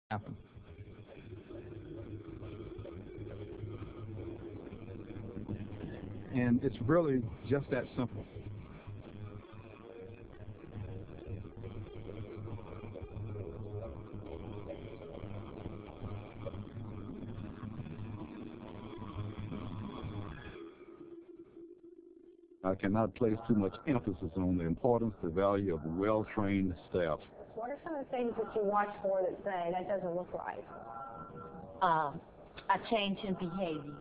happen. And it's really just that simple. I cannot place too much emphasis on the importance, the value of well-trained staff. What are some of the things that you watch for that say that doesn't look right? A change in behavior.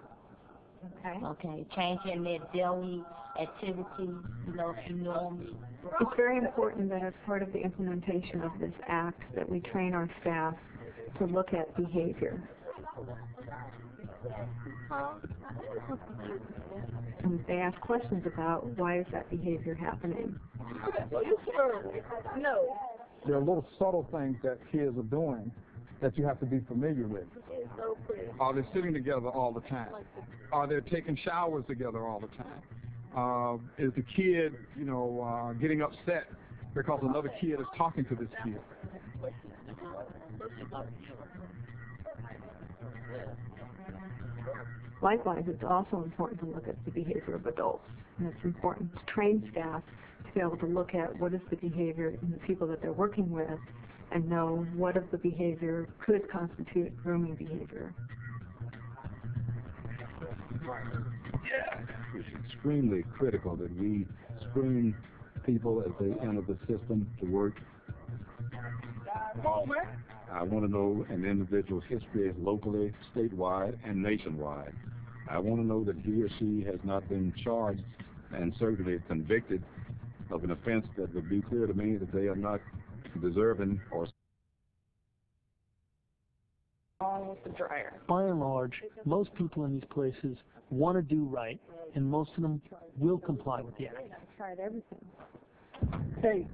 Okay. Okay, change in their daily activities, you know, if you normally. It's very important that as part of the implementation of this act that we train our staff to look at behavior. And they ask questions about why is that behavior happening. No. There are little subtle things that kids are doing that you have to be familiar with. Are they sitting together all the time? Are they taking showers together all the time? Is the kid, getting upset because another kid is talking to this kid? Likewise, it's also important to look at the behavior of adults. And it's important to train staff to be able to look at what is the behavior in the people that they're working with and know what of the behavior could constitute grooming behavior. It's extremely critical that we screen people as they enter the system to work. I want to know an individual's history locally, statewide, and nationwide. I want to know that he or she has not been charged and certainly convicted of an offense that would be clear to me that they are not deserving or. On with the dryer. By and large, most people in these places want to do right, and most of them will comply with the act. I've tried everything. Hey,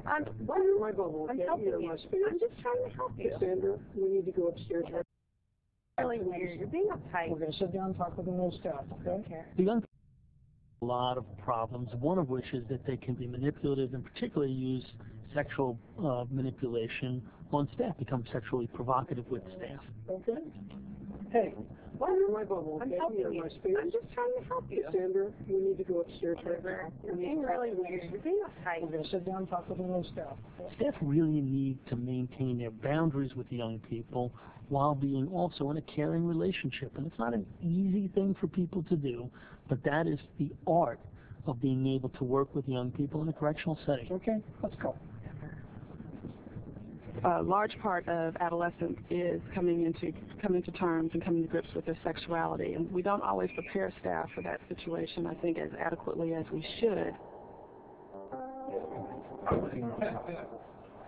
I'm helping you. I'm just trying to help you. Sandra, we need to go upstairs. Really weird. You're being uptight. We're going to sit down and talk with the new staff, okay? The young people have a lot of problems, one of which is that they can be manipulative and particularly use sexual manipulation on staff, become sexually provocative with staff. Okay. Hey, my bubble, I'm okay? helping you. I'm just trying to help you. Sandra, we need to go upstairs right now. You're being really weird. You're being uptight. We're going to sit down and talk with the new staff. Staff really need to maintain their boundaries with the young people while being also in a caring relationship. And it's not an easy thing for people to do, but that is the art of being able to work with young people in a correctional setting. Okay, let's go. A large part of adolescence is coming to terms and coming to grips with their sexuality, and we don't always prepare staff for that situation, I think, as adequately as we should.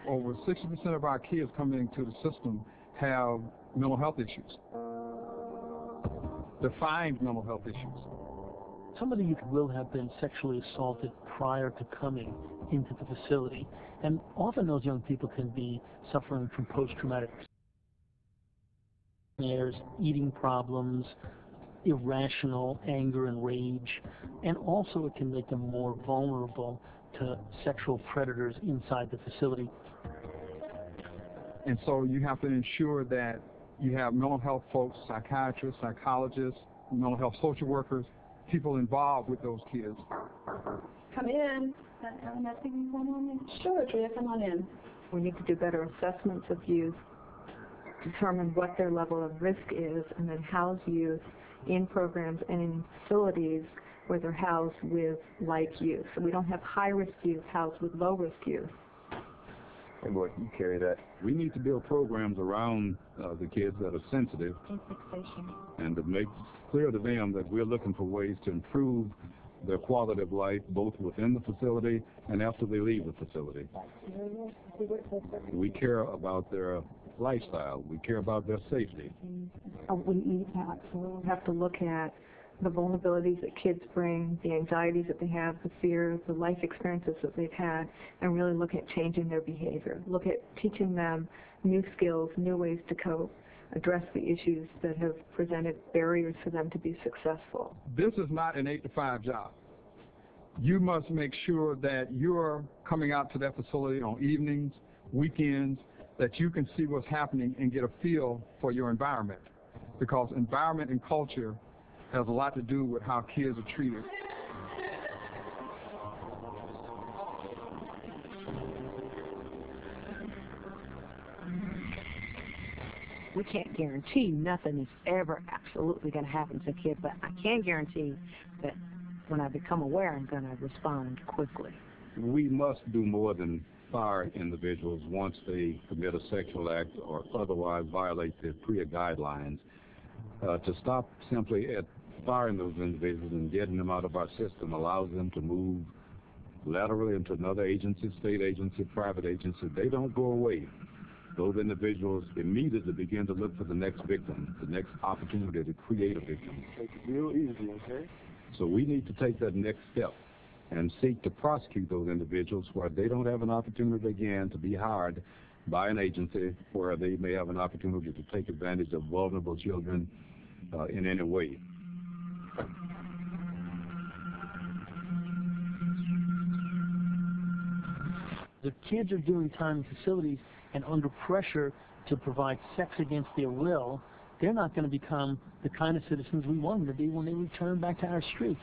Over 60% of our kids coming into the system have mental health issues, defined mental health issues. Some of the youth will have been sexually assaulted prior to coming into the facility, and often those young people can be suffering from post-traumatic snares, eating problems, irrational anger and rage, and also it can make them more vulnerable to sexual predators inside the facility. And so you have to ensure that you have mental health folks, psychiatrists, psychologists, mental health social workers, people involved with those kids. Come in. Sure, Drea, come on in. We need to do better assessments of youth, determine what their level of risk is, and then house youth in programs and in facilities where they're housed with like youth. So we don't have high-risk youth housed with low-risk youth. Hey boy, you carry that. We need to build programs around the kids that are sensitive and to make clear to them that we're looking for ways to improve their quality of life both within the facility and after they leave the facility. We care about their lifestyle. We care about their safety. We need that. So we have to look at the vulnerabilities that kids bring, the anxieties that they have, the fears, the life experiences that they've had, and really look at changing their behavior. Look at teaching them new skills, new ways to cope, address the issues that have presented barriers for them to be successful. This is not an 8-to-5 job. You must make sure that you're coming out to that facility on evenings, weekends, that you can see what's happening and get a feel for your environment, because environment and culture has a lot to do with how kids are treated. We can't guarantee nothing is ever absolutely going to happen to a kid, but I can guarantee that when I become aware, I'm going to respond quickly. We must do more than fire individuals once they commit a sexual act or otherwise violate the PREA guidelines. To stop simply at firing those individuals and getting them out of our system allows them to move laterally into another agency, state agency, private agency. They don't go away. Those individuals immediately begin to look for the next victim, the next opportunity to create a victim. Take it real easy, okay? So we need to take that next step and seek to prosecute those individuals where they don't have an opportunity again to be hired by an agency where they may have an opportunity to take advantage of vulnerable children in any way. The kids are doing time in facilities and under pressure to provide sex against their will. They're not going to become the kind of citizens we want them to be when they return back to our streets.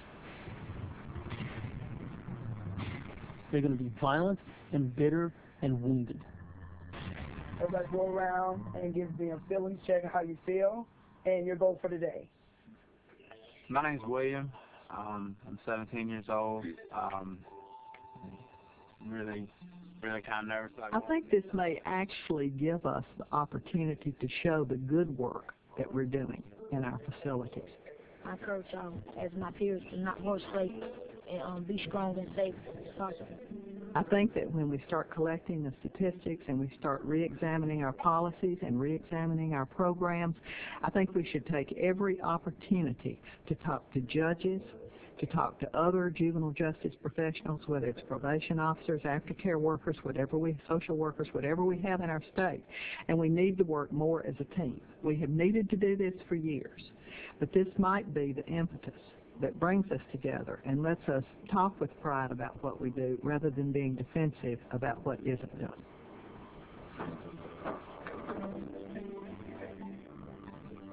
They're going to be violent and bitter and wounded. Everybody go around and give them a feeling check on how you feel and your goal for the day. My name's William. I'm 17 years old. Really kind of nervous. I think this may actually give us the opportunity to show the good work that we're doing in our facilities. I encourage as my peers to not go safe and be strong and safe as possible. I think that when we start collecting the statistics and we start re-examining our policies and re-examining our programs, I think we should take every opportunity to talk to judges, to talk to other juvenile justice professionals, whether it's probation officers, aftercare workers, social workers, whatever we have in our state. And we need to work more as a team. We have needed to do this for years, but this might be the impetus that brings us together and lets us talk with pride about what we do rather than being defensive about what isn't done.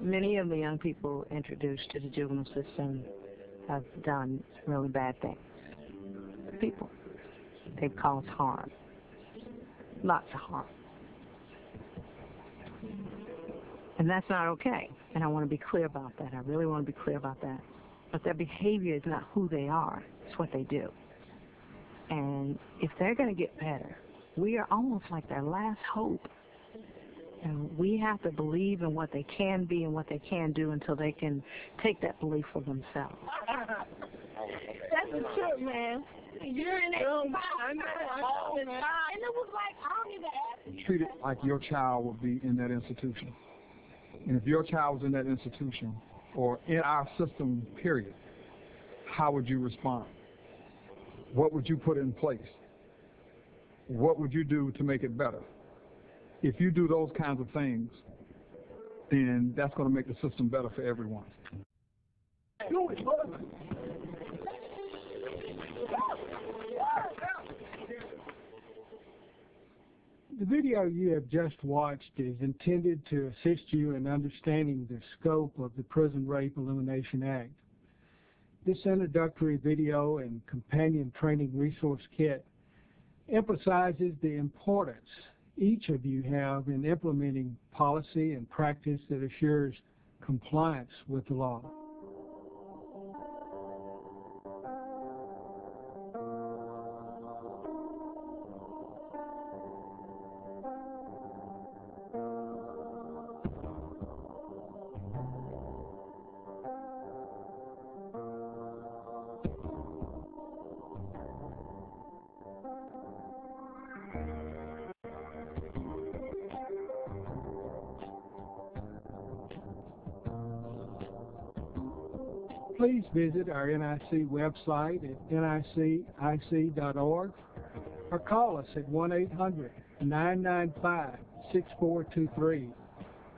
Many of the young people introduced to the juvenile system have done really bad things. People. They've caused harm. Lots of harm. And that's not okay. And I want to be clear about that. I really want to be clear about that. But their behavior is not who they are. It's what they do. And if they're going to get better, we are almost like their last hope. And we have to believe in what they can be and what they can do until they can take that belief for themselves. That's the truth, man. You're in that and it was like, I don't even ask. Treat it like your child would be in that institution. And if your child was in that institution or in our system, period, how would you respond? What would you put in place? What would you do to make it better? If you do those kinds of things, then that's going to make the system better for everyone. The video you have just watched is intended to assist you in understanding the scope of the Prison Rape Elimination Act. This introductory video and companion training resource kit emphasizes the importance each of you have in implementing policy and practice that assures compliance with the law. Please visit our NIC website at nicIC.org or call us at 1-800-995-6423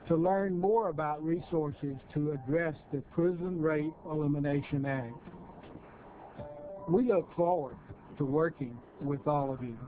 to learn more about resources to address the Prison Rape Elimination Act. We look forward to working with all of you.